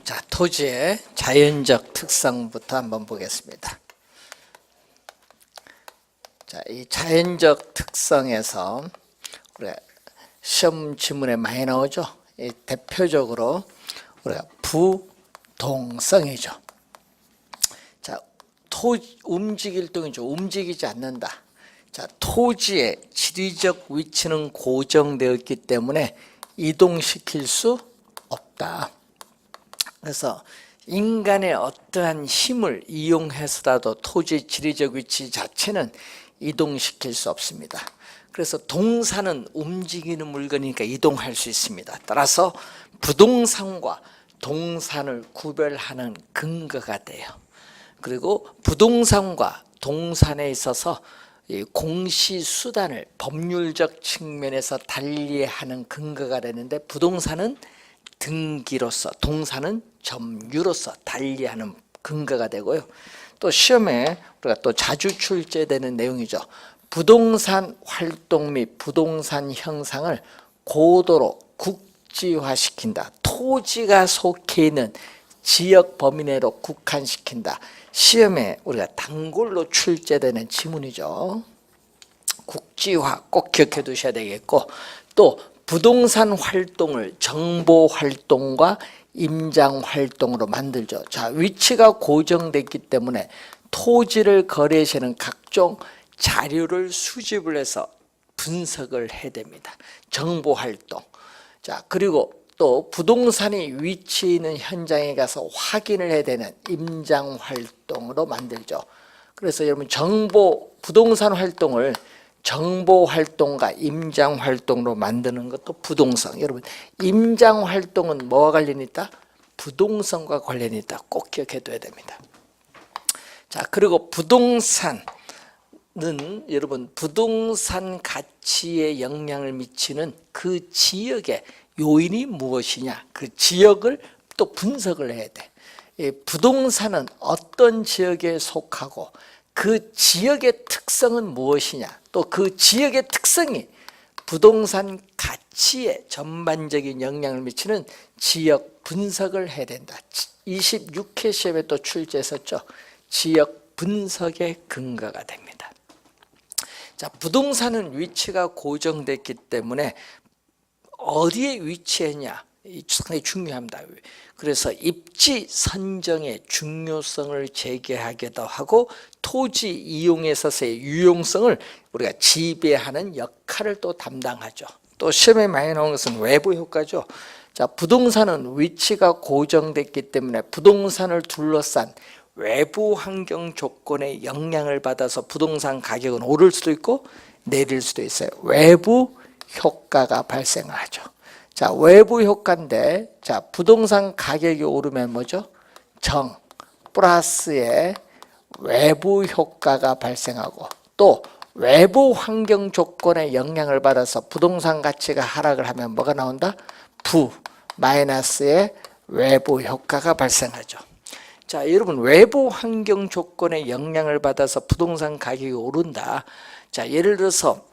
자, 토지의 자연적 특성부터 한번 보겠습니다. 자, 이 자연적 특성에서 우리가 시험 지문에 많이 나오죠. 이 대표적으로 우리가 부동성이죠. 자, 움직일 동이죠. 움직이지 않는다. 자, 토지의 지리적 위치는 고정되었기 때문에 이동시킬 수 없다. 그래서 인간의 어떠한 힘을 이용해서라도 토지의 지리적 위치 자체는 이동시킬 수 없습니다. 그래서 동산은 움직이는 물건이니까 이동할 수 있습니다. 따라서 부동산과 동산을 구별하는 근거가 돼요. 그리고 부동산과 동산에 있어서 공시수단을 법률적 측면에서 달리하는 근거가 되는데, 부동산은 등기로서, 동산은 점유로서 달리하는 근거가 되고요. 또 시험에 우리가 또 자주 출제되는 내용이죠. 부동산 활동 및 부동산 형상을 고도로 국지화시킨다. 토지가 속해 있는 지역 범위 내로 국한시킨다. 시험에 우리가 단골로 출제되는 지문이죠. 국지화 꼭 기억해 두셔야 되겠고, 또 부동산 활동을 정보 활동과 임장 활동으로 만들죠. 자, 위치가 고정됐기 때문에 토지를 거래시는 각종 자료를 수집을 해서 분석을 해야 됩니다. 정보 활동. 자, 그리고 또 부동산이 위치 있는 현장에 가서 확인을 해야 되는 임장 활동으로 만들죠. 그래서 여러분 부동산 활동을 정보 활동과 임장 활동으로 만드는 것도 부동산. 여러분, 임장 활동은 뭐와 관련이 있다? 부동산과 관련이 있다. 꼭 기억해 둬야 됩니다. 자, 그리고 부동산은 여러분 부동산 가치에 영향을 미치는 그 지역의 요인이 무엇이냐, 그 지역을 또 분석을 해야 돼. 부동산은 어떤 지역에 속하고 그 지역의 특성은 무엇이냐, 또 그 지역의 특성이 부동산 가치에 전반적인 영향을 미치는 지역 분석을 해야 된다. 26회 시험에 또 출제했었죠. 지역 분석의 근거가 됩니다. 자, 부동산은 위치가 고정됐기 때문에 어디에 위치했냐 상당히 중요합니다. 그래서 입지 선정의 중요성을 제기하기도 하고, 토지 이용에 있어서의 유용성을 우리가 지배하는 역할을 또 담당하죠. 또 시험에 많이 나온 것은 외부 효과죠. 자, 부동산은 위치가 고정됐기 때문에 부동산을 둘러싼 외부 환경 조건에 영향을 받아서 부동산 가격은 오를 수도 있고 내릴 수도 있어요. 외부 효과가 발생하죠. 자, 외부 효과인데, 자, 부동산 가격이 오르면 뭐죠? 플러스의 외부 효과가 발생하고, 또 외부 환경 조건에 영향을 받아서 부동산 가치가 하락을 하면 뭐가 나온다? 마이너스의 외부 효과가 발생하죠. 자, 여러분, 외부 환경 조건에 영향을 받아서 부동산 가격이 오른다. 자, 예를 들어서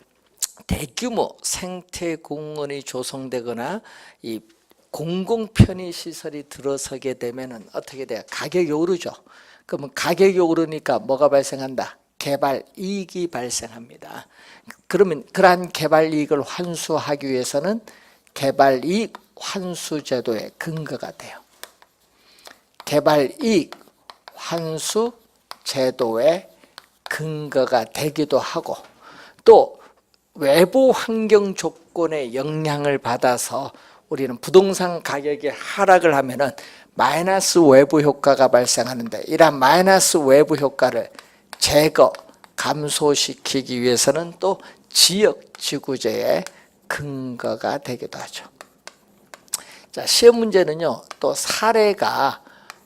대규모 생태공원이 조성되거나 이 공공편의시설이 들어서게 되면 어떻게 돼요? 가격이 오르죠. 그러면 가격이 오르니까 뭐가 발생한다? 개발 이익이 발생합니다. 그러면 그러한 개발 이익을 환수하기 위해서는 개발 이익 환수 제도의 근거가 돼요. 개발 이익 환수 제도의 근거가 되기도 하고, 또 외부 환경 조건에 영향을 받아서 우리는 부동산 가격이 하락을 하면은 마이너스 외부 효과가 발생하는데, 이러한 마이너스 외부 효과를 감소시키기 위해서는 또 지역 지구제의 근거가 되기도 하죠. 자, 시험 문제는요, 또 사례가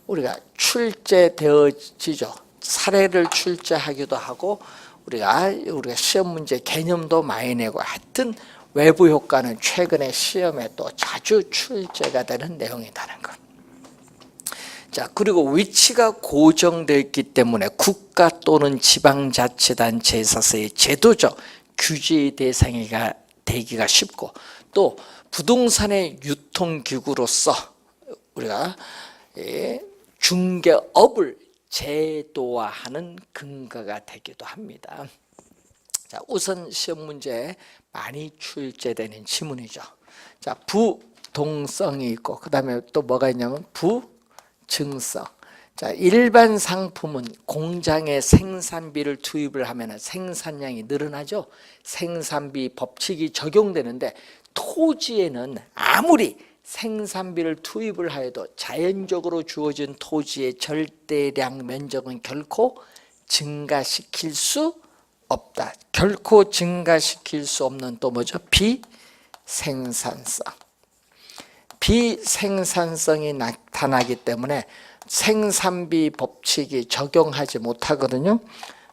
우리가 출제되어지죠. 사례를 출제하기도 하고, 우리가 시험 문제 개념도 많이 내고, 하여튼 외부 효과는 최근에 시험에 또 자주 출제가 되는 내용이라는 것. 자, 그리고 위치가 고정되어 있기 때문에 국가 또는 지방자치단체에 있어서의 제도적 규제의 대상이 되기가 쉽고, 또 부동산의 유통기구로서 우리가 중개업을 제도화하는 근거가 되기도 합니다. 자, 우선 시험 문제에 많이 출제되는 지문이죠. 자, 부동성이 있고 그 다음에 또 뭐가 있냐면 부증성. 자, 일반 상품은 공장에 생산비를 투입을 하면 생산량이 늘어나죠. 생산비 법칙이 적용되는데 토지에는 아무리 생산비를 투입을 하여도 자연적으로 주어진 토지의 절대량 면적은 결코 증가시킬 수 없다. 결코 증가시킬 수 없는 또 뭐죠? 비생산성. 비생산성이 나타나기 때문에 생산비 법칙이 적용하지 못하거든요.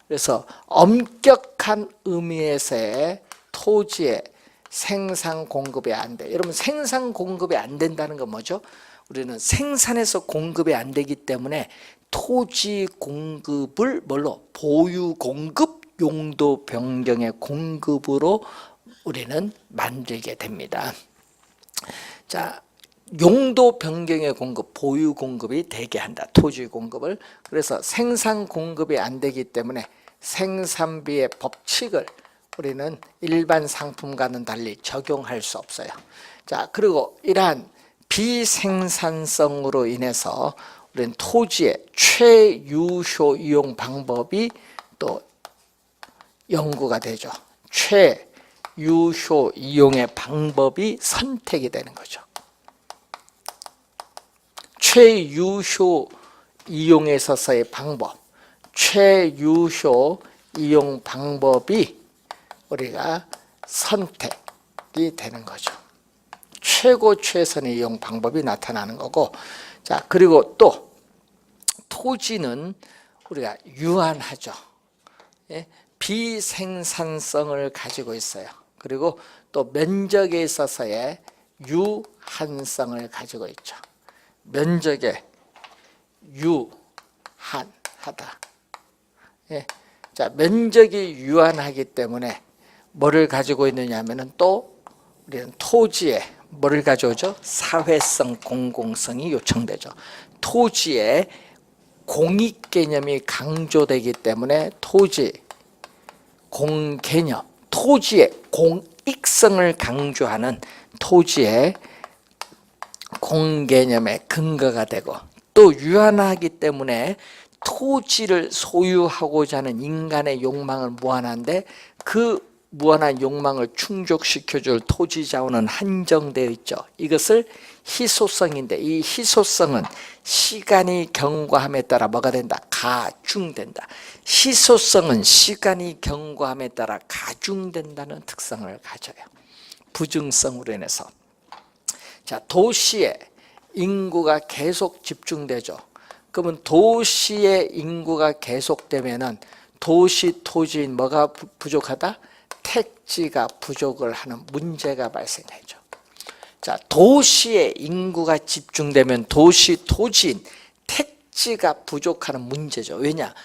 그래서 엄격한 의미에서의 토지의 생산 공급이 안 돼. 여러분, 생산 공급이 안 된다는 건 뭐죠? 우리는 생산해서 공급이 안 되기 때문에 토지 공급을 뭘로? 보유 공급, 용도 변경의 공급으로 우리는 만들게 됩니다. 자, 용도 변경의 공급, 보유 공급이 되게 한다. 토지 공급을. 그래서 생산 공급이 안 되기 때문에 생산비의 법칙을 우리는 일반 상품과는 달리 적용할 수 없어요. 자, 그리고 이러한 비생산성으로 인해서 우리는 토지의 최유효 이용 방법이 또 연구가 되죠. 최유효 이용의 방법이 선택이 되는 거죠. 최유효 이용에 있어서의 방법, 최유효 이용 방법이 우리가 선택이 되는 거죠. 최고 최선의 이용 방법이 나타나는 거고, 자, 그리고 또 토지는 우리가 유한하죠. 예? 비생산성을 가지고 있어요. 그리고 또 면적에 있어서의 유한성을 가지고 있죠. 면적에 유한하다. 예. 자, 면적이 유한하기 때문에 뭐를 가지고 있느냐 하면은 또 우리는 토지에 뭐를 가져오죠? 사회성, 공공성이 요청되죠. 토지에 공익 개념이 강조되기 때문에 토지 공개념, 토지의 공익성을 강조하는 토지의 공개념의 근거가 되고, 또 유한하기 때문에 토지를 소유하고자 하는 인간의 욕망을 무한한데 그 무한한 욕망을 충족시켜줄 토지 자원은 한정되어 있죠. 이것을 희소성인데, 이 희소성은 시간이 경과함에 따라 뭐가 된다? 가중된다. 희소성은 시간이 경과함에 따라 가중된다는 특성을 가져요. 부증성으로 인해서. 자, 도시에 인구가 계속 집중되죠. 그러면 도시의 인구가 계속되면은 도시 토지인 뭐가 부족하다? 택지가 부족을 하는 문제가 발생하죠. 자, 도시의 인구가 집중되면 도시 토지인 택지가 부족하는 문제죠. 왜냐?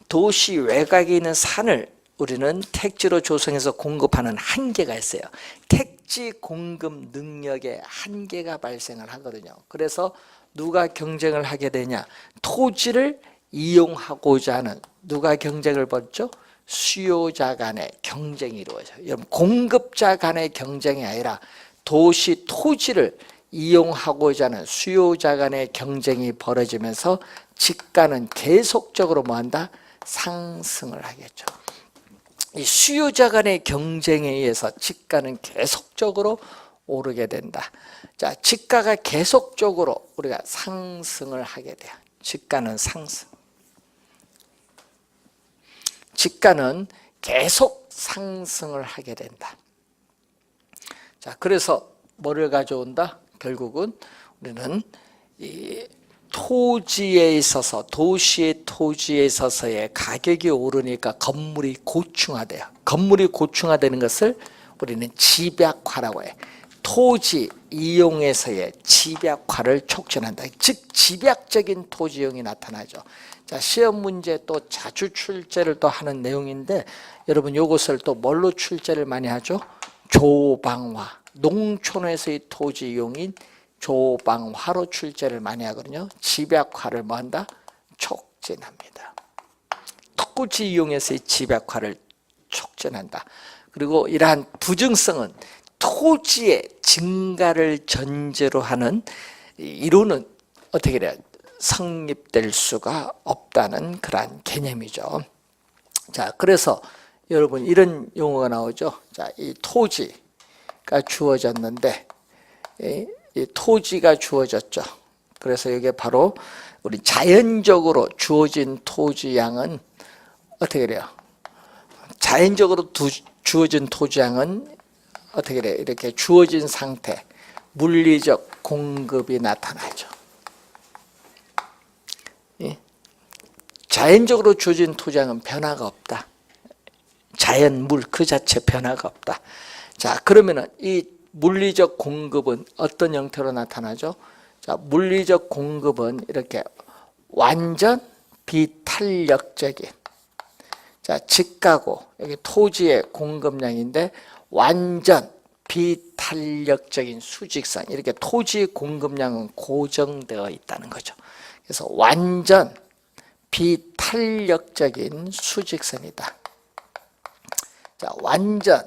도시 외곽에 있는 산을 우리는 택지로 조성해서 공급하는 한계가 있어요. 택지 공급 능력에 한계가 발생을 하거든요. 그래서 누가 경쟁을 하게 되냐? 토지를 이용하고자 하는 누가 경쟁을 벌죠? 수요자 간의 경쟁이 이루어져요. 여러분, 공급자 간의 경쟁이 아니라 도시 토지를 이용하고자 하는 수요자 간의 경쟁이 벌어지면서 집가는 계속적으로 뭐한다? 상승을 하겠죠. 이 수요자 간의 경쟁에 의해서 집가는 계속적으로 오르게 된다. 자, 집가가 계속적으로 우리가 상승을 하게 돼요. 집가는 상승. 집가는 계속 상승을 하게 된다. 자, 그래서 뭐를 가져온다? 결국은 우리는 이 토지에 있어서, 도시의 토지에 있어서의 가격이 오르니까 건물이 고층화돼요. 건물이 고층화되는 것을 우리는 집약화라고 해. 토지 이용에서의 집약화를 촉진한다. 즉 집약적인 토지 이용이 나타나죠. 자, 시험 문제 또 자주 출제를 또 하는 내용인데, 여러분 이것을 또 뭘로 출제를 많이 하죠? 조방화, 농촌에서의 토지 이용인 조방화로 출제를 많이 하거든요. 집약화를 뭐한다? 촉진합니다. 토지 이용해서의 집약화를 촉진한다. 그리고 이러한 부증성은 토지의 증가를 전제로 하는 이론은 어떻게 돼요? 성립될 수가 없다는 그러한 개념이죠. 자, 그래서 여러분 이런 용어가 나오죠. 자, 이 토지가 주어졌는데, 이 토지가 주어졌죠. 그래서 이게 바로 우리 자연적으로 주어진 토지 양은 어떻게 돼요? 자연적으로 주어진 토지 양은 어떻게 돼요? 이렇게 주어진 상태, 물리적 공급이 나타나죠. 자연적으로 주어진 토지 양은 변화가 없다. 자연물 그 자체 변화가 없다. 자, 그러면은 이 물리적 공급은 어떤 형태로 나타나죠? 자, 물리적 공급은 이렇게 완전 비탄력적인, 자, 직가고 여기 토지의 공급량인데 완전 비탄력적인 수직선, 이렇게 토지 공급량은 고정되어 있다는 거죠. 그래서 완전 비탄력적인 수직선이다. 자, 완전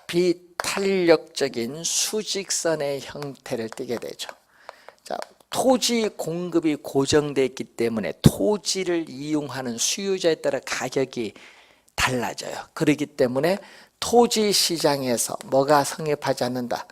비탄력적인 수직선의 형태를 띠게 되죠. 자, 토지 공급이 고정되어 있기 때문에 토지를 이용하는 수요자에 따라 가격이 달라져요. 그렇기 때문에 토지 시장에서 뭐가 성립하지 않는다?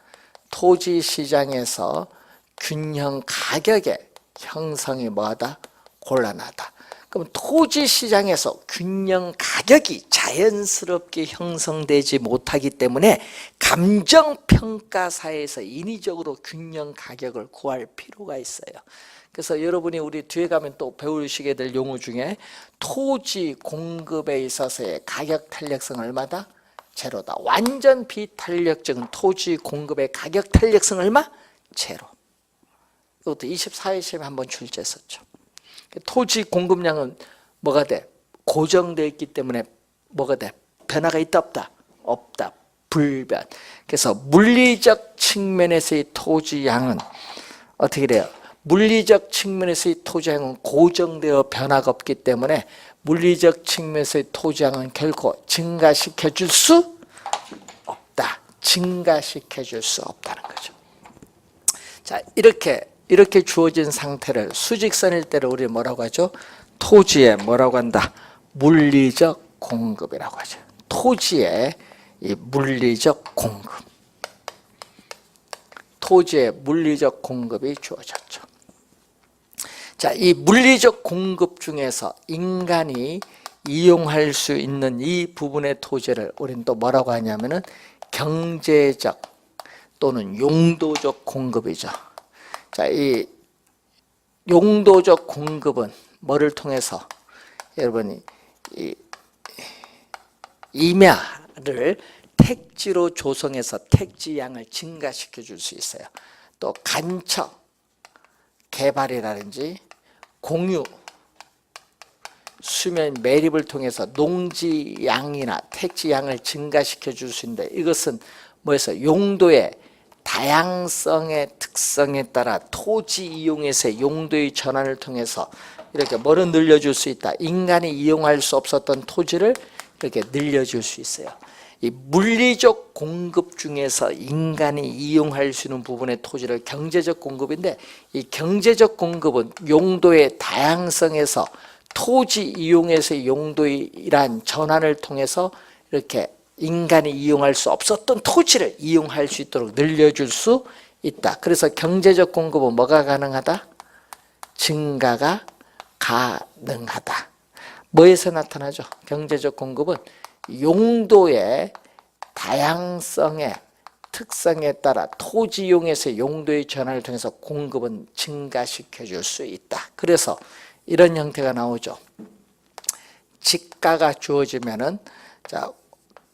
토지 시장에서 균형 가격의 형성이 뭐하다? 곤란하다. 그럼 토지 시장에서 균형 가격이 자연스럽게 형성되지 못하기 때문에 감정평가사에서 인위적으로 균형 가격을 구할 필요가 있어요. 그래서 여러분이 우리 뒤에 가면 또 배우시게 될 용어 중에 토지 공급에 있어서의 가격 탄력성 얼마다? 제로다. 완전 비탄력적인 토지 공급의 가격 탄력성 얼마? 제로. 이것도 24회 시험에 한번 출제했었죠. 토지 공급량은 뭐가 돼? 고정되어 있기 때문에 뭐가 돼? 변화가 있다 없다? 없다. 불변. 그래서 물리적 측면에서의 토지 양은 어떻게 돼요? 물리적 측면에서의 토지 양은 고정되어 변화가 없기 때문에 물리적 측면에서의 토지 양은 결코 증가시켜 줄 수 없다. 증가시켜 줄 수 없다는 거죠. 자, 이렇게 주어진 상태를 수직선일 때를 우리 뭐라고 하죠? 토지에 뭐라고 한다? 물리적 공급이라고 하죠. 토지의 이 물리적 공급. 토지의 물리적 공급이 주어졌죠. 자, 이 물리적 공급 중에서 인간이 이용할 수 있는 이 부분의 토지를 우리는 또 뭐라고 하냐면은 경제적 또는 용도적 공급이죠. 자, 이 용도적 공급은 뭐를 통해서 여러분이 이 임야를 택지로 조성해서 택지 양을 증가시켜 줄 수 있어요. 또 간척, 개발이라든지 공유, 수면 매립을 통해서 농지 양이나 택지 양을 증가시켜 줄 수 있는데 이것은 뭐에서 용도의 다양성의 특성에 따라 토지 이용에서의 용도의 전환을 통해서 이렇게 뭐를 늘려줄 수 있다. 인간이 이용할 수 없었던 토지를 이렇게 늘려줄 수 있어요. 이 물리적 공급 중에서 인간이 이용할 수 있는 부분의 토지를 경제적 공급인데 이 경제적 공급은 용도의 다양성에서 토지 이용에서의 용도의 이러한 전환을 통해서 이렇게 인간이 이용할 수 없었던 토지를 이용할 수 있도록 늘려줄 수 있다. 그래서 경제적 공급은 뭐가 가능하다? 증가가 가능하다. 뭐에서 나타나죠? 경제적 공급은 용도의 다양성의 특성에 따라 토지 이용에서의 용도의 전환을 통해서 공급은 증가시켜 줄 수 있다. 그래서 이런 형태가 나오죠. 지가가 주어지면은 자,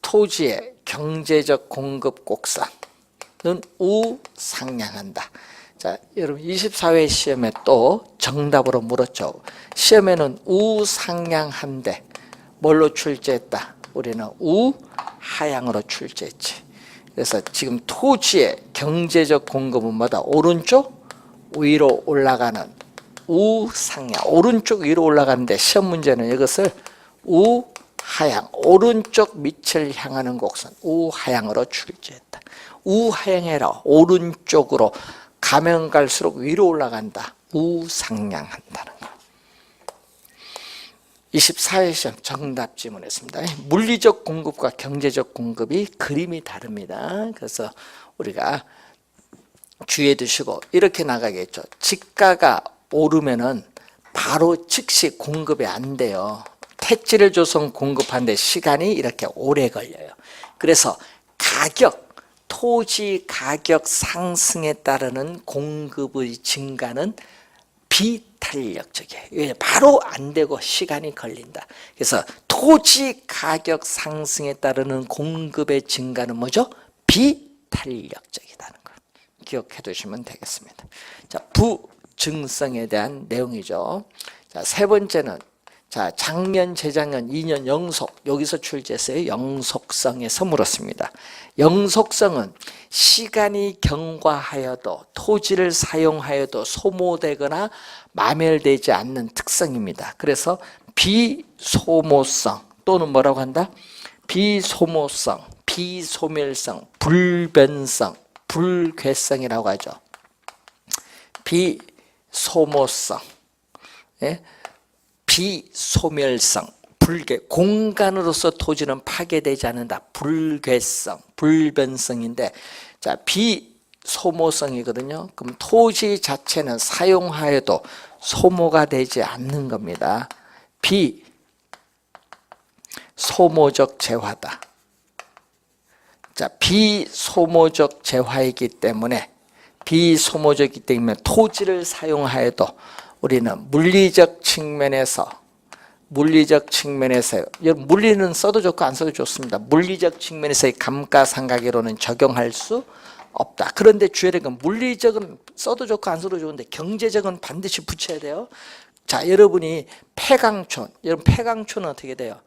토지의 경제적 공급 곡선은 우상향한다. 자, 여러분 24회 시험에 또 정답으로 물었죠. 시험에는 우상향한데 뭘로 출제했다? 우리는 우하향으로 출제했지. 그래서 지금 토지의 경제적 공급은 뭐다? 오른쪽 위로 올라가는 우상향, 오른쪽 위로 올라가는데 시험 문제는 이것을 우하향, 오른쪽 밑을 향하는 곡선 우하향으로 출제했다. 우하향해라. 오른쪽으로 가면 갈수록 위로 올라간다. 우상향한다는 거. 24회 시험 정답 지문했습니다. 물리적 공급과 경제적 공급이 그림이 다릅니다. 그래서 우리가 주의해 두시고 이렇게 나가겠죠. 지가가 오르면은 바로 즉시 공급이 안 돼요. 택지를 줘서 공급하는데 시간이 이렇게 오래 걸려요. 그래서 토지 가격 상승에 따르는 공급의 증가는 비탄력적이에요. 왜? 바로 안 되고 시간이 걸린다. 그래서 토지 가격 상승에 따르는 공급의 증가는 뭐죠? 비탄력적이다는 걸 기억해 두시면 되겠습니다. 자, 부증성에 대한 내용이죠. 자, 세 번째는 자, 작년, 재작년, 2년 영속, 여기서 출제했어요. 영속성에서 물었습니다. 영속성은 시간이 경과하여도 토지를 사용하여도 소모되거나 마멸되지 않는 특성입니다. 그래서 비소모성 또는 뭐라고 한다? 비소모성, 비소멸성, 불변성, 불괴성이라고 하죠. 비소모성, 예? 비소멸성, 불괴, 공간으로서 토지는 파괴되지 않는다. 불괴성, 불변성인데, 자, 비소모성이거든요. 그럼 토지 자체는 사용하여도 소모가 되지 않는 겁니다. 비소모적 재화다. 자, 비소모적 재화이기 때문에 비소모적이기 때문에 토지를 사용하여도 우리는 물리적 측면에서 물리는 써도 좋고 안 써도 좋습니다. 물리적 측면에서의 감가상각이론은 적용할 수 없다. 그런데 주의할 건 물리적은 써도 좋고 안 써도 좋은데 경제적은 반드시 붙여야 돼요. 자, 여러분 폐강촌은 어떻게 돼요?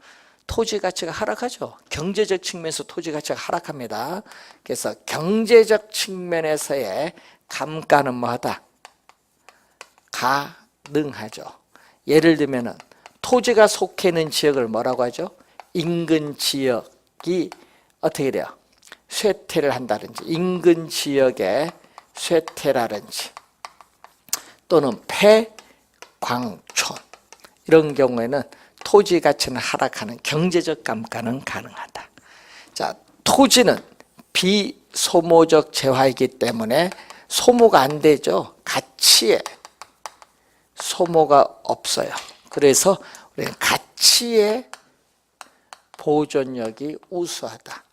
토지 가치가 하락하죠. 경제적 측면에서 토지 가치가 하락합니다. 그래서 경제적 측면에서의 감가는 뭐하다? 가능하죠. 예를 들면은 토지가 속해 있는 지역을 뭐라고 하죠? 인근 지역이 어떻게 돼요? 쇠퇴를 한다든지 인근 지역에 쇠퇴라든지 또는 폐광촌 이런 경우에는 토지 가치는 하락하는 경제적 감가는 가능하다. 자, 토지는 비소모적 재화이기 때문에 소모가 안 되죠. 가치에 소모가 없어요. 그래서 우리는 가치의 보존력이 우수하다.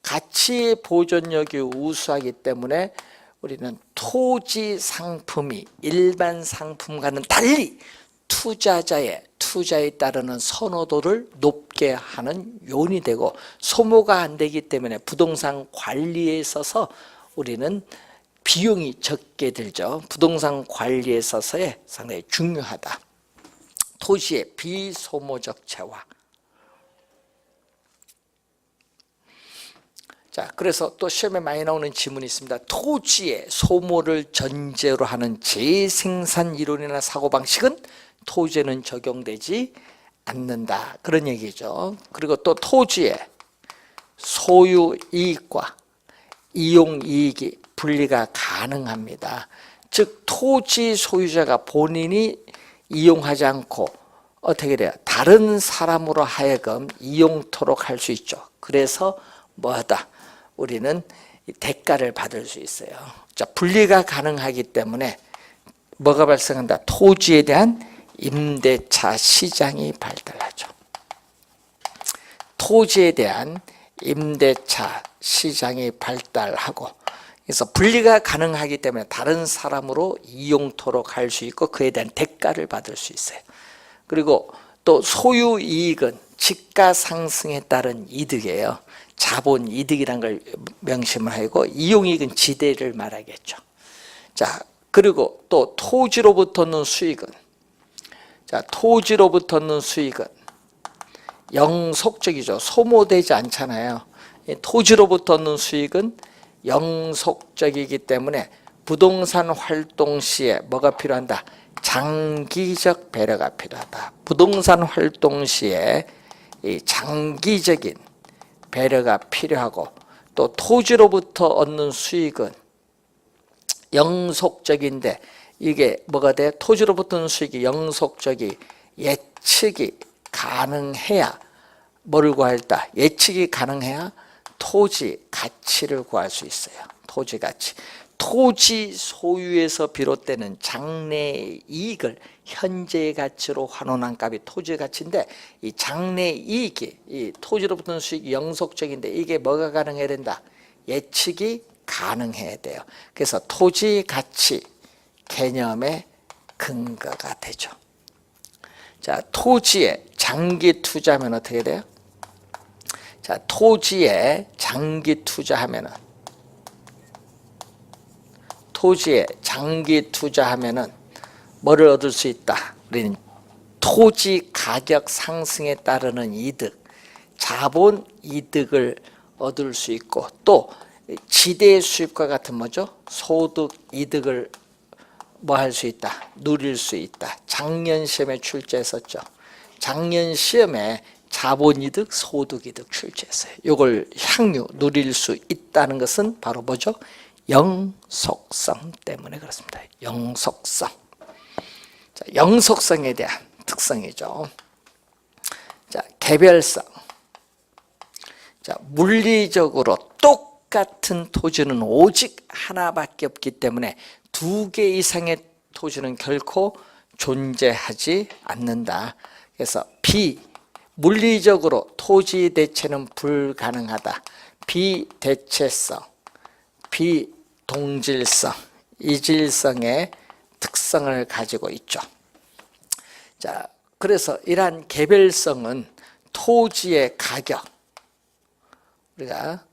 가치의 보존력이 우수하기 때문에 우리는 토지 상품이 일반 상품과는 달리 투자자의 투자에 따르는 선호도를 높게 하는 요인이 되고 소모가 안 되기 때문에 부동산 관리에 있어서 우리는 비용이 적게 들죠. 부동산 관리에 있어서의 상당히 중요하다. 토지의 비소모적 재화. 자, 그래서 또 시험에 많이 나오는 지문이 있습니다. 토지의 소모를 전제로 하는 재생산 이론이나 사고방식은 토지에는 적용되지 않는다. 그런 얘기죠. 그리고 또 토지의 소유 이익과 이용 이익이 분리가 가능합니다. 즉 토지 소유자가 본인이 이용하지 않고 어떻게 돼요? 다른 사람으로 하여금 이용토록 할 수 있죠. 그래서 뭐하다? 우리는 대가를 받을 수 있어요. 자, 분리가 가능하기 때문에 뭐가 발생한다? 토지에 대한 임대차 시장이 발달하죠. 토지에 대한 임대차 시장이 발달하고 그래서 분리가 가능하기 때문에 다른 사람으로 이용토록 할 수 있고 그에 대한 대가를 받을 수 있어요. 그리고 또 소유 이익은 지가 상승에 따른 이득이에요. 자본 이득이라는 걸 명심을 하고 이용 이익은 지대를 말하겠죠. 자, 그리고 또 토지로부터 얻는 수익은 영속적이죠. 소모되지 않잖아요. 토지로부터 얻는 수익은 영속적이기 때문에 부동산 활동 시에 뭐가 필요한다? 장기적 배려가 필요하다. 부동산 활동 시에 이 장기적인 배려가 필요하고, 또 토지로부터 얻는 수익은 영속적인데 이게 뭐가 돼? 토지로부터 얻는 수익이 영속적이 예측이 가능해야 뭐를 구할다? 예측이 가능해야 토지 가치를 구할 수 있어요. 토지 가치. 토지 소유에서 비롯되는 장래 이익을 현재의 가치로 환원한 값이 토지 가치인데, 이 장래 이익이, 이 토지로부터 수익이 영속적인데 이게 뭐가 가능해야 된다? 예측이 가능해야 돼요. 그래서 토지 가치 개념의 근거가 되죠. 자, 토지에 장기 투자하면 어떻게 돼요? 자, 토지에 장기 투자하면은, 토지에 장기 투자하면은 뭐를 얻을 수 있다? 우리는 토지 가격 상승에 따르는 이득, 자본 이득을 얻을 수 있고, 또 지대 수입과 같은 뭐죠? 소득 이득을 뭐 할 수 있다? 누릴 수 있다. 작년 시험에 출제했었죠. 작년 시험에 자본이득, 소득이득 출제했어요. 이걸 향유 누릴 수 있다는 것은 바로 뭐죠? 영속성 때문에 그렇습니다. 영속성. 자, 영속성에 대한 특성이죠. 자, 개별성. 자, 물리적으로 똑같은 토지는 오직 하나밖에 없기 때문에 2개 이상의 토지는 결코 존재하지 않는다. 그래서 물리적으로 토지 대체는 불가능하다. 비대체성, 비동질성, 이질성의 특성을 가지고 있죠. 자, 그래서 이러한 개별성은 토지의 가격, 우리가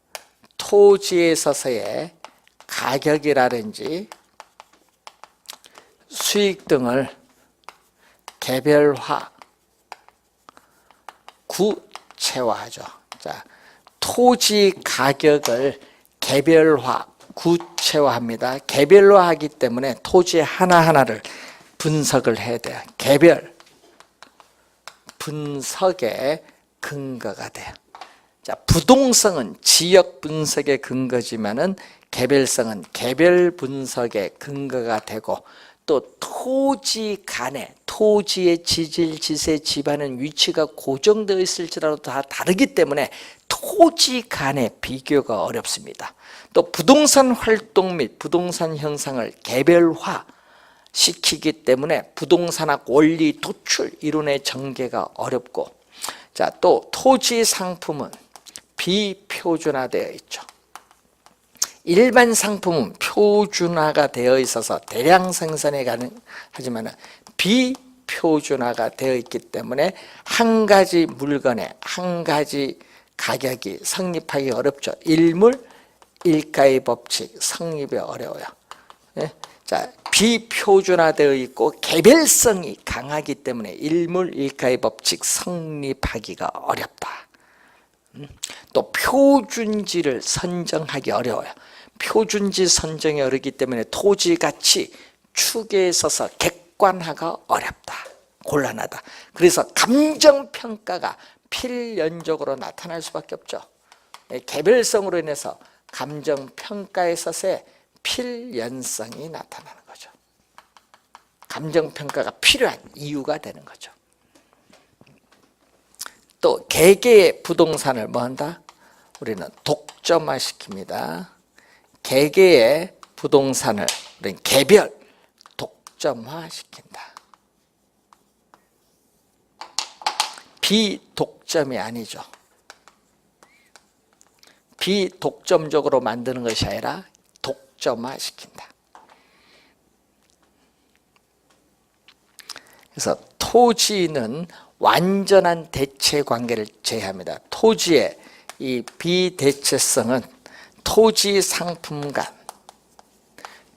토지에 있어서의 가격이라든지 수익 등을 개별화, 구체화하죠. 자, 토지 가격을 개별화, 구체화합니다. 개별화하기 때문에 토지 하나하나를 분석을 해야 돼요. 개별 분석의 근거가 돼요. 자, 부동성은 지역 분석의 근거지만은 개별성은 개별 분석의 근거가 되고, 또 토지 간에 토지의 지질, 지세, 지반은 위치가 고정되어 있을지라도 다 다르기 때문에 토지 간의 비교가 어렵습니다. 또 부동산 활동 및 부동산 형상을 개별화 시키기 때문에 부동산학 원리 도출 이론의 전개가 어렵고, 자, 또 토지 상품은 비표준화되어 있죠. 일반 상품은 표준화가 되어 있어서 대량 생산이 가능하지만 비표준화가 되어 있기 때문에 한 가지 물건에 한 가지 가격이 성립하기 어렵죠. 일물 일가의 법칙 성립이 어려워요. 네? 자, 비표준화되어 있고 개별성이 강하기 때문에 일물 일가의 법칙 성립하기가 어렵다. 또 표준지를 선정하기 어려워요. 표준지 선정이 어렵기 때문에 토지 가치 추계에 있어서 객관화가 어렵다. 곤란하다. 그래서 감정평가가 필연적으로 나타날 수밖에 없죠. 개별성으로 인해서 감정평가에 있어서의 필연성이 나타나는 거죠. 감정평가가 필요한 이유가 되는 거죠. 또 개개의 부동산을 뭐 한다? 우리는 독점화시킵니다. 개개의 부동산을 우리는 개별 독점화시킨다. 비독점이 아니죠. 비독점적으로 만드는 것이 아니라 독점화시킨다. 그래서 토지는 완전한 대체 관계를 제외합니다. 토지의 이 비대체성은 토지 상품 간,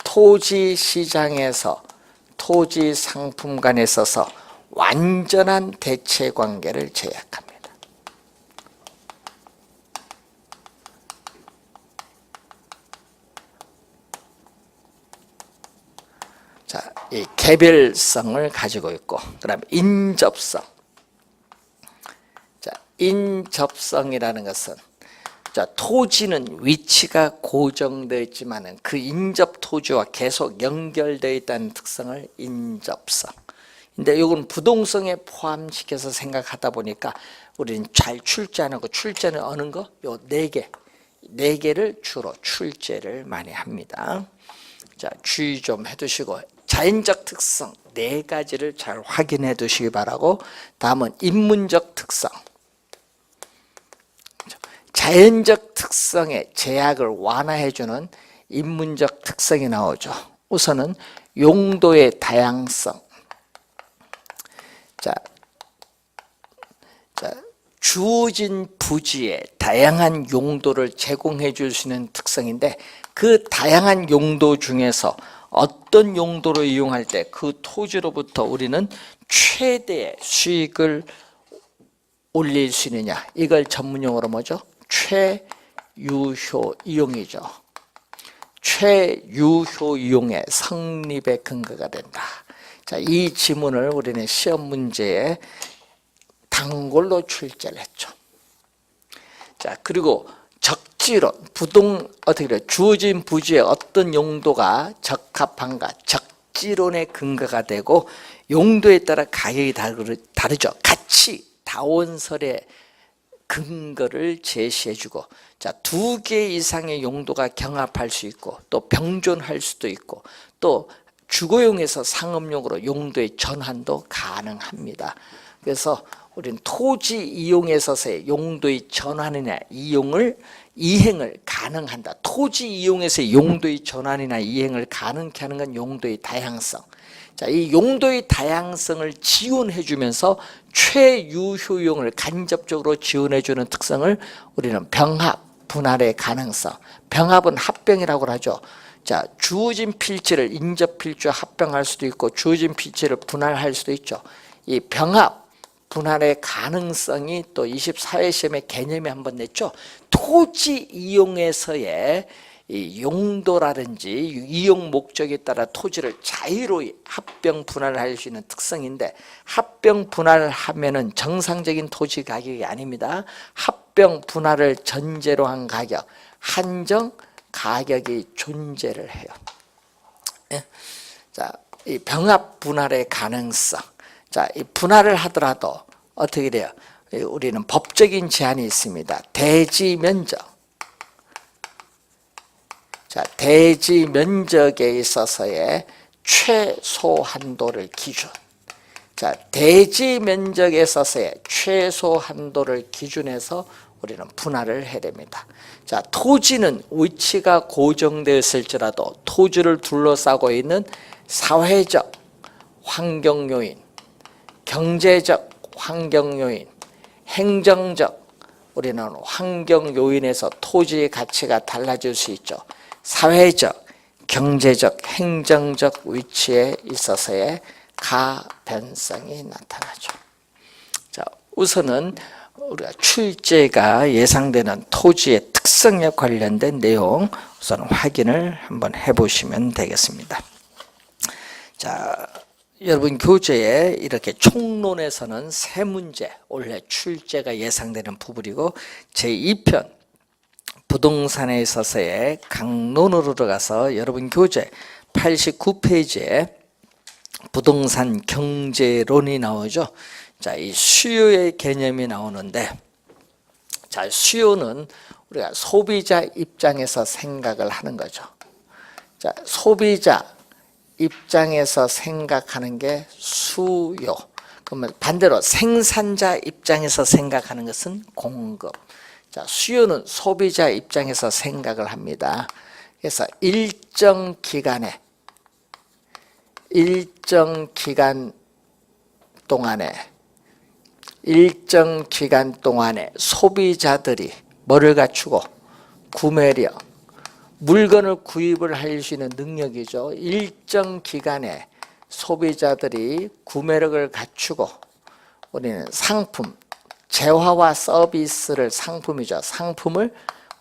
토지 시장에서 토지 상품 간에 있어서 완전한 대체 관계를 이 개별성을 가지고 있고, 그다음에 인접성. 자, 인접성이라는 것은, 자, 토지는 위치가 고정되어 있지만은 그 인접 토지와 계속 연결되어 있다는 특성을 인접성. 근데 이건 부동성에 포함시켜서 생각하다 보니까 우리는 잘 출제 안 하고, 출제는 어느 거? 요 네 개를 주로 출제를 많이 합니다. 자, 주의 좀 해두시고, 자연적 특성 네 가지를 잘 확인해 두시기 바라고, 다음은 인문적 특성. 자연적 특성의 제약을 완화해주는 인문적 특성이 나오죠. 우선은 용도의 다양성. 자, 주어진 부지에 다양한 용도를 제공해 줄 수 있는 특성인데, 그 다양한 용도 중에서 어떤 용도로 이용할 때 그 토지로부터 우리는 최대의 수익을 올릴 수 있느냐, 이걸 전문용어로 뭐죠? 최유효 이용이죠. 최유효 이용의 성립의 근거가 된다. 자, 이 지문을 우리는 시험 문제에 단골로 출제를 했죠. 자, 그리고 적지론, 어떻게 그래? 주어진 부지에 어떤 용도가 적합한가, 적지론의 근거가 되고, 용도에 따라 가격이 다르죠. 같이 다원설의 근거를 제시해주고, 자, 2개 이상의 용도가 경합할 수 있고, 또 병존할 수도 있고, 또 주거용에서 상업용으로 용도의 전환도 가능합니다. 그래서 우리는 토지 이용에 있어서의 용도의 전환이나 이행을 가능한다. 토지 이용에서의 용도의 전환이나 이행을 가능케 하는 건 용도의 다양성. 자, 이 용도의 다양성을 지원해 주면서 최유효용을 간접적으로 지원해 주는 특성을 우리는 병합, 분할의 가능성. 병합은 합병이라고 하죠. 자, 주어진 필지를 인접 필지와 합병할 수도 있고, 주어진 필지를 분할할 수도 있죠. 이 병합, 분할의 가능성이 또 24회 시험의 개념이 한번 냈죠. 토지 이용에서의 이 용도라든지 이용 목적에 따라 토지를 자유로이 합병 분할할 수 있는 특성인데, 합병 분할을 하면은 정상적인 토지 가격이 아닙니다. 합병 분할을 전제로 한 가격, 한정 가격이 존재를 해요. 예? 자, 이 병합 분할의 가능성. 자, 이 분할을 하더라도 어떻게 돼요? 우리는 법적인 제한이 있습니다. 대지 면적. 자, 대지 면적에 있어서의 최소 한도를 기준. 자, 대지 면적에 있어서의 최소 한도를 기준해서 우리는 분할을 해야 됩니다. 자, 토지는 위치가 고정되었을지라도 토지를 둘러싸고 있는 사회적 환경 요인, 경제적 환경 요인, 행정적 우리는 환경 요인에서 토지의 가치가 달라질 수 있죠. 사회적, 경제적, 행정적 위치에 있어서의 가변성이 나타나죠. 자, 우선은 우리가 출제가 예상되는 토지의 특성에 관련된 내용 우선 확인을 한번 해보시면 되겠습니다. 자, 여러분 교재에 이렇게 총론에서는 3문제 올해 출제가 예상되는 부분이고, 제2편 부동산에 있어서의 강론으로 들어가서 여러분 교재 89페이지에 부동산 경제론이 나오죠. 자, 이 수요의 개념이 나오는데, 자, 수요는 우리가 소비자 입장에서 생각을 하는 거죠. 자, 소비자 입장에서 생각하는 게 수요. 그러면 반대로 생산자 입장에서 생각하는 것은 공급. 자, 수요는 소비자 입장에서 생각을 합니다. 그래서 일정 기간 동안에 소비자들이 뭐를 갖추고, 구매력, 물건을 구입을 할 수 있는 능력이죠. 일정 기간에 소비자들이 구매력을 갖추고, 우리는 상품, 재화와 서비스를 상품이죠. 상품을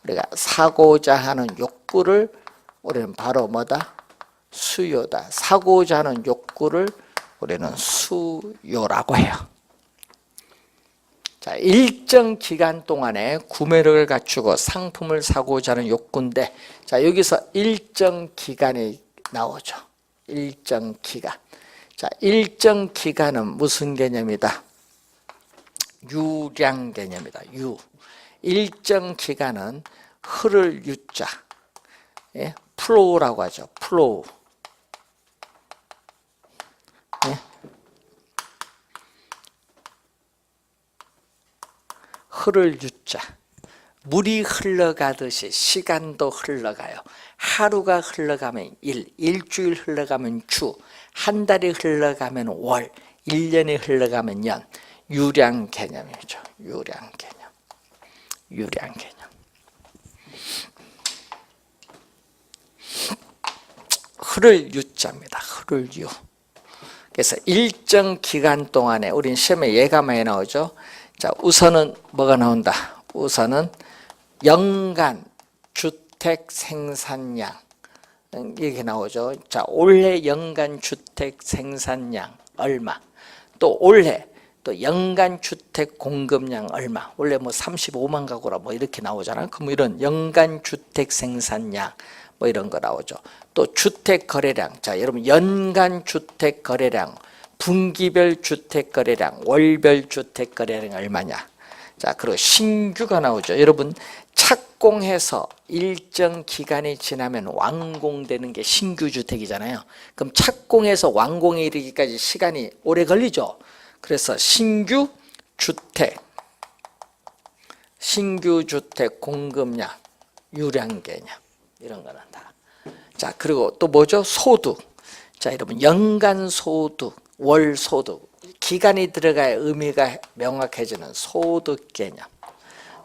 우리가 사고자 하는 욕구를 우리는 바로 뭐다? 수요다. 사고자 하는 욕구. 욕구를 우리는 수요라고 해요. 자, 일정 기간 동안에 구매력을 갖추고 상품을 사고자 하는 욕구인데, 자, 여기서 일정 기간이 나오죠. 일정 기간. 자, 일정 기간은 무슨 개념이다? 유량 개념이다. 일정 기간은 흐를 유자. 예? 플로우라고 하죠. 플로우. 예? 흐를 유자. 물이 흘러가듯이 시간도 흘러가요. 하루가 흘러가면 일주일 흘러가면 주, 한 달이 흘러가면 월, 1년이 흘러가면 년. 유량 개념이죠. 유량 개념. 유량 개념. 흐를 유자입니다. 흐를 유. 그래서 일정 기간 동안에 우린 시험에 예가 많이 나오죠. 자, 우선은 뭐가 나온다? 우선은 연간 주택 생산량 이렇게 나오죠. 자, 올해 연간 주택 생산량 얼마? 또 올해 또 연간 주택 공급량 얼마? 원래 뭐 35만 가구라 뭐 이렇게 나오잖아요. 그럼 이런 연간 주택 생산량 뭐 이런 거 나오죠. 또 주택 거래량. 자, 여러분 연간 주택 거래량, 분기별 주택 거래량, 월별 주택 거래량 얼마냐? 자, 그리고 신규가 나오죠. 여러분 착공해서 일정 기간이 지나면 완공되는 게 신규 주택이잖아요. 그럼 착공해서 완공에 이르기까지 시간이 오래 걸리죠. 그래서 신규 주택 공급량, 유량 개념 이런 거는 다. 자, 그리고 또 뭐죠? 소득. 자, 여러분 연간 소득, 월 소득, 기간이 들어가야 의미가 명확해지는 소득 개념.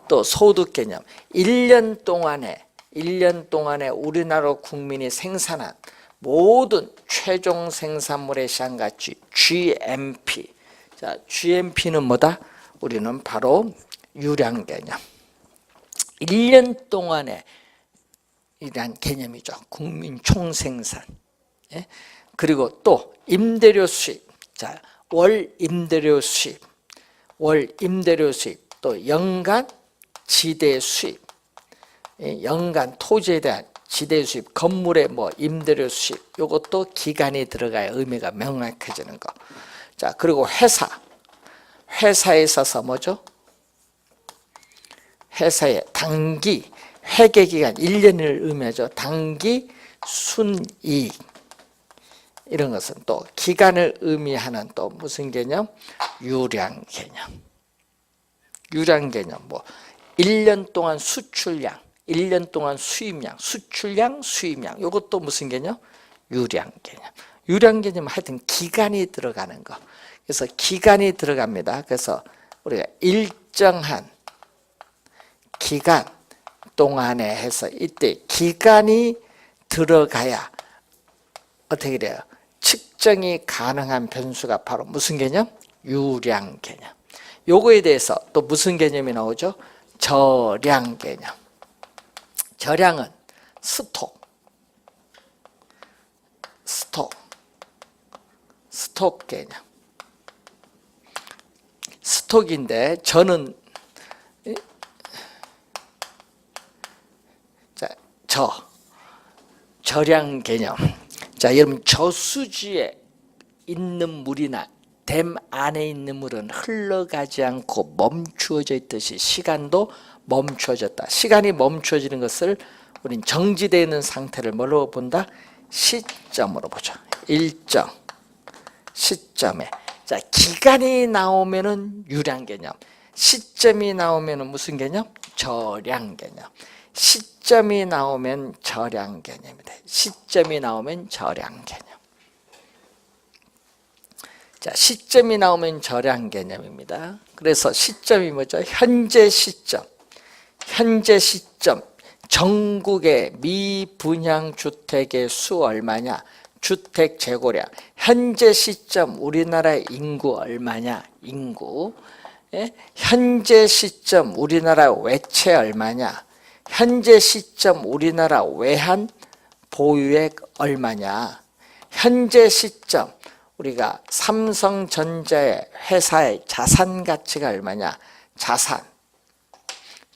또 소득 개념. 1년 동안에 우리나라 국민이 생산한 모든 최종 생산물의 시장가치 GMP. 자, GMP는 뭐다? 우리는 바로 유량 개념. 1년 동안에 이란 개념이죠. 국민 총생산. 예? 그리고 또 임대료 수입. 자, 월 임대료 수입, 또 연간 지대 수입, 연간 토지에 대한 지대 수입, 건물의 뭐 임대료 수입, 이것도 기간이 들어가야 의미가 명확해지는 거. 자, 그리고 회사에 있어서 뭐죠? 회사의 단기 회계기간 1년을 의미하죠. 단기 순이익. 이런 것은 또 기간을 의미하는 또 무슨 개념? 유량 개념. 유량 개념 뭐 1년 동안 수출량, 1년 동안 수입량, 수출량, 수입량. 이것도 무슨 개념? 유량 개념. 유량 개념은 하여튼 기간이 들어가는 거. 그래서 기간이 들어갑니다. 그래서 우리가 일정한 기간 동안에 해서 이때 기간이 들어가야 어떻게 돼요? 측정이 가능한 변수가 바로 무슨 개념? 유량 개념. 요거에 대해서 또 무슨 개념이 나오죠? 저량 개념. 저량은 스톡 개념. 스톡인데 저는 저량 개념. 자, 여러분 저수지에 있는 물이나 댐 안에 있는 물은 흘러가지 않고 멈추어져 있듯이 시간도 멈추어졌다. 시간이 멈추어지는 것을 우린 정지되어 있는 상태를 뭘로 본다? 시점으로 보죠. 일정 시점에. 자, 기간이 나오면은 유량 개념, 시점이 나오면은 무슨 개념? 저량 개념. 시점이 나오면 저량 개념이다. 시점이 나오면 저량 개념. 자, 시점이 나오면 저량 개념입니다. 그래서 시점이 뭐죠? 현재 시점. 전국의 미분양 주택의 수 얼마냐? 주택 재고량. 현재 시점 우리나라의 인구 얼마냐? 인구. 예? 현재 시점 우리나라 외채 얼마냐? 현재 시점 우리나라 외환 보유액 얼마냐? 현재 시점 우리가 삼성전자의 회사의 자산 가치가 얼마냐?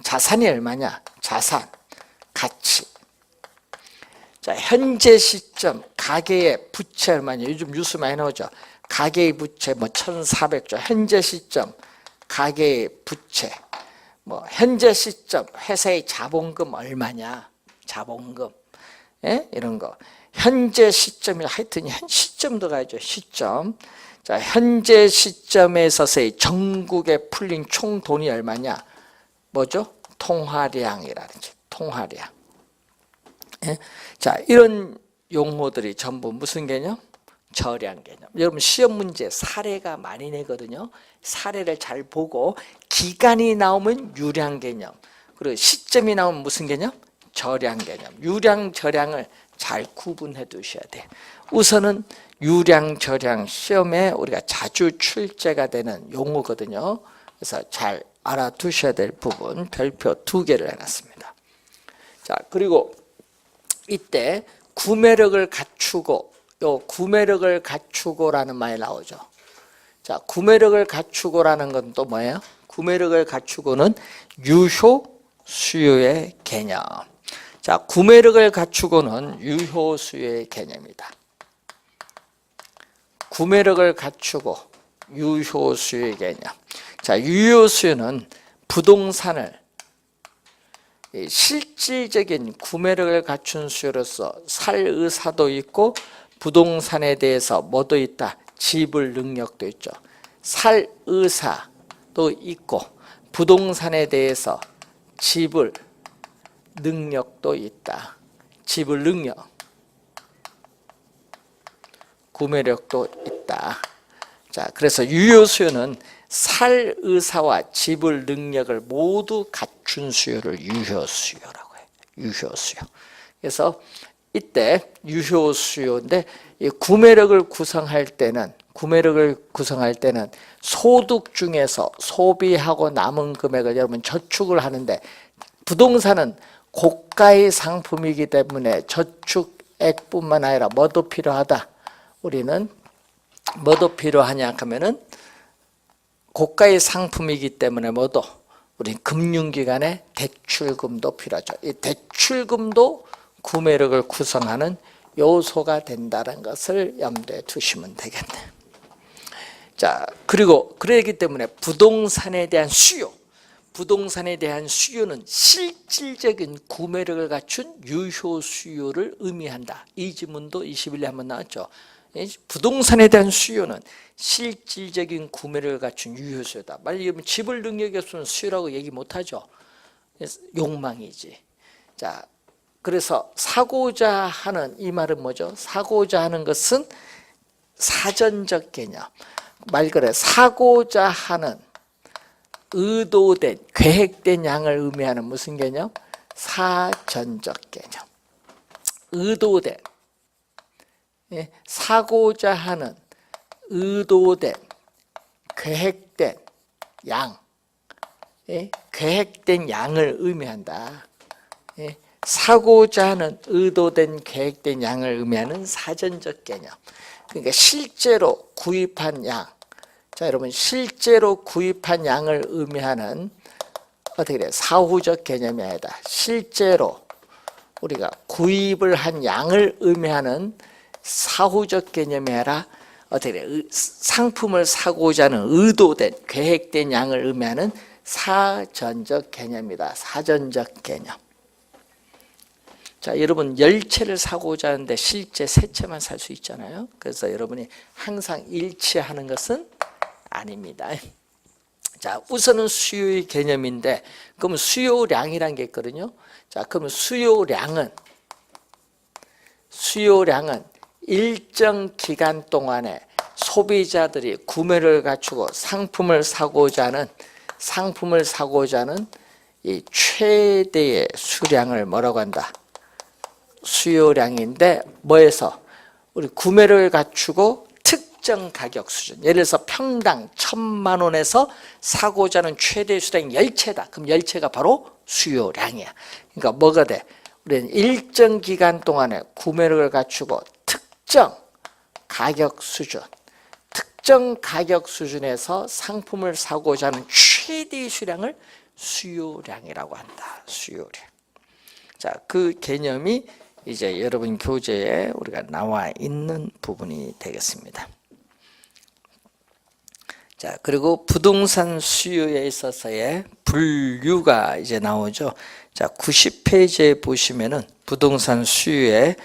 자산이 얼마냐? 자산 가치. 자, 현재 시점 가계의 부채 얼마냐? 요즘 뉴스 많이 나오죠. 가계의 부채 뭐 1,400조. 현재 시점 가계의 부채. 뭐 현재 시점 회사의 자본금 얼마냐? 자본금. 예? 이런 거. 현재 시점이 하여튼 현 시점도 가야죠. 시점. 자, 현재 시점에 있어서의 전국에 풀린 총 돈이 얼마냐? 뭐죠? 통화량이라든지 통화량. 예? 자, 이런 용어들이 전부 무슨 개념? 저량 개념. 여러분 시험 문제 사례가 많이 내거든요. 사례를 잘 보고 기간이 나오면 유량 개념, 그리고 시점이 나오면 무슨 개념? 저량 개념. 유량 저량을 잘 구분해 두셔야 돼요. 우선은 유량 저량 시험에 우리가 자주 출제가 되는 용어거든요. 그래서 잘 알아두셔야 될 부분 별표 2개를 해놨습니다. 자, 그리고 이때 구매력을 갖추고, 요 구매력을 갖추고라는 말이 나오죠. 자, 구매력을 갖추고라는 건 또 뭐예요? 구매력을 갖추고는 유효 수요의 개념. 자, 구매력을 갖추고는 유효 수요의 개념이다. 구매력을 갖추고 유효 수요의 개념. 자, 유효 수요는 부동산을 실질적인 구매력을 갖춘 수요로서 살 의사도 있고 부동산에 대해서 뭐도 있다? 지불 능력도 있죠. 살 의사도 있고 부동산에 대해서 지불 능력도 있다. 지불 능력, 구매력도 있다. 자, 그래서 유효 수요는 살 의사와 지불 능력을 모두 갖춘 수요를 유효 수요라고 해요. 유효 수요. 그래서 이때 유효 수요인데 이 구매력을 구성할 때는 소득 중에서 소비하고 남은 금액을 여러분 저축을 하는데 부동산은 고가의 상품이기 때문에 저축액뿐만 아니라 뭐도 필요하다. 우리는 뭐도 필요하냐 하면은 고가의 상품이기 때문에 뭐도 우리 금융기관의 대출금도 필요하죠. 이 대출금도 구매력을 구성하는 요소가 된다는 것을 염두에 두시면 되겠네요. 자, 그리고 그러기 때문에 부동산에 대한 수요는 실질적인 구매력을 갖춘 유효 수요를 의미한다. 이 지문도 21에 한번 나왔죠. 부동산에 대한 수요는 실질적인 구매력을 갖춘 유효 수요다. 만약에 지불 능력이 없으면 수요라고 얘기 못하죠. 욕망이지. 자, 그래서 사고자 하는 이 말은 뭐죠? 사고자 하는 것은 사전적 개념. 말 그대로 사고자 하는 의도된, 계획된 양을 의미하는 무슨 개념? 사전적 개념. 의도된, 사고자 하는 의도된, 계획된 양, 계획된 양을 의미한다. 사고자 하는 의도된, 계획된 양을 의미하는 사전적 개념. 그러니까 실제로 구입한 양. 자, 여러분 실제로 구입한 양을 의미하는 어떻게 돼? 사후적 개념이 아니다. 실제로 우리가 구입을 한 양을 의미하는 사후적 개념이 아니라 어떻게 돼? 상품을 사고자 하는 의도된, 계획된 양을 의미하는 사전적 개념이다. 사전적 개념. 자, 여러분 열채를 사고자 하는데 실제 세 채만 살 수 있잖아요. 그래서 여러분이 항상 일치하는 것은 아닙니다. 자, 우선은 수요의 개념인데 그러면 수요량이라는 게 있거든요. 자, 그러면 수요량은 일정 기간 동안에 소비자들이 구매를 갖추고 상품을 사고자 하는 이 최대의 수량을 뭐라고 한다? 수요량인데 뭐에서 우리 구매를 갖추고 특정 가격 수준, 예를 들어서 평당 1,000만 원에서 사고자 하는 최대 수량이 10채다. 그럼 10채가 바로 수요량이야. 그러니까 뭐가 돼? 우리는 일정 기간 동안에 구매력을 갖추고 특정 가격 수준, 특정 가격 수준에서 상품을 사고자 하는 최대 수량을 수요량이라고 한다. 수요량. 자, 그 개념이 이제 여러분 교재에 우리가 나와 있는 부분이 되겠습니다. 자, 그리고 부동산 수요에 있어서의 분류가 이제 나오죠. 자, 90페이지에 보시면은 부동산 수요에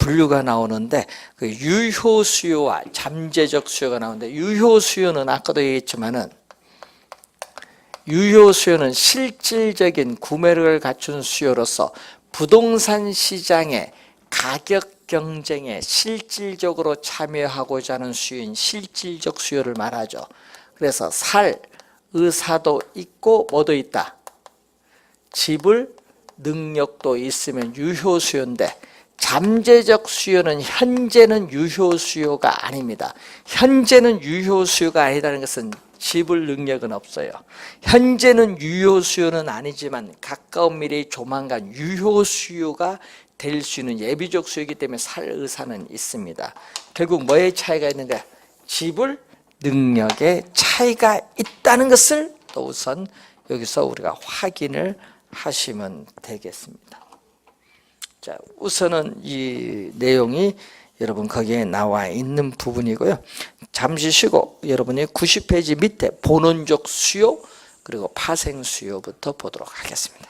분류가 나오는데 그 유효 수요와 잠재적 수요가 나오는데, 유효 수요는 아까도 얘기했지만은 유효 수요는 실질적인 구매력을 갖춘 수요로서 부동산 시장의 가격 경쟁에 실질적으로 참여하고자 하는 수요인 실질적 수요를 말하죠. 그래서 살 의사도 있고 뭐도 있다. 지불 능력도 있으면 유효 수요인데, 잠재적 수요는 현재는 유효 수요가 아닙니다. 현재는 유효 수요가 아니라는 것은 지불 능력은 없어요. 현재는 유효 수요는 아니지만 가까운 미래에 조만간 유효 수요가 될 수 있는 예비적 수요이기 때문에 살 의사는 있습니다. 결국 뭐의 차이가 있는가? 지불 능력의 차이가 있다는 것을 또 우선 여기서 우리가 확인을 하시면 되겠습니다. 자, 우선은 이 내용이 여러분 거기에 나와 있는 부분이고요. 잠시 쉬고 여러분이 90페이지 밑에 본원적 수요 그리고 파생 수요부터 보도록 하겠습니다.